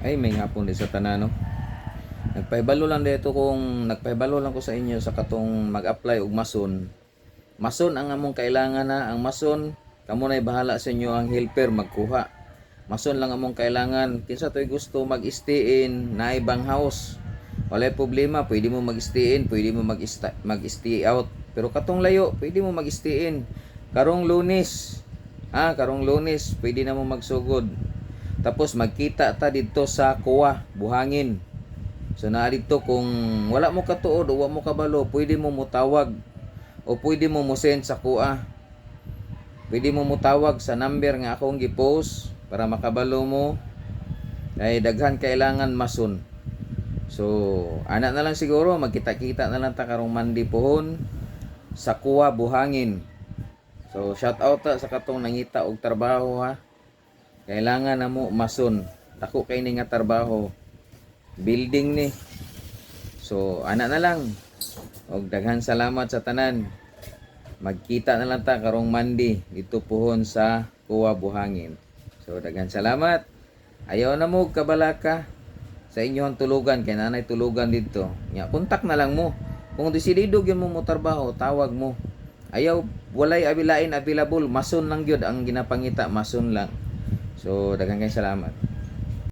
Ay, may hapon di sa tanan, no? Nagpahibalo lang dito kung nagpahibalo lang ko sa inyo sa katong mag-apply og mason. Mason ang among kailangan na. Ang mason, kamo na'y bahala sa inyo ang helper magkuha. Mason lang among kailangan. Kinsa to'y gusto mag-stay in na ibang house. Walay problema, pwede mo mag-stay in, pwede mo mag-stay out. Pero katong layo, pwede mo mag-stay in. Karong Lunes, karong Lunes, pwede na mo magsugod. Tapos magkita ta dito sa Kuwa, Buhangin. So naa dito kung wala mo katuod o wala mo kabalo, pwede mo mutawag o pwede mo send sa Kuwa. Pwede mo mutawag sa number nga akong gi-post para makabalo mo. Ay daghan kailangan mason. So ana na lang siguro magkita-kita na lang ta karong Monday pohon sa Kuwa, Buhangin. So shout out ta sa katong nangita og trabaho ha. Kailangan na mo mason. Dako kay ni nga trabaho. Building ni. So ana na lang. Og daghan salamat sa tanan. Magkita na lang ta karong Monday dito pohon sa Kuwa, Buhangin. So daghan salamat. Ayaw na mo kabalaka sa inyong tulugan kay nanay tulugan dito. Nya kontak na lang mo. Kung desidido gyud mo trabaho, tawag mo. Ayaw walay abilain available, mason lang gyud ang ginapangita, mason lang. So daghan kay salamat.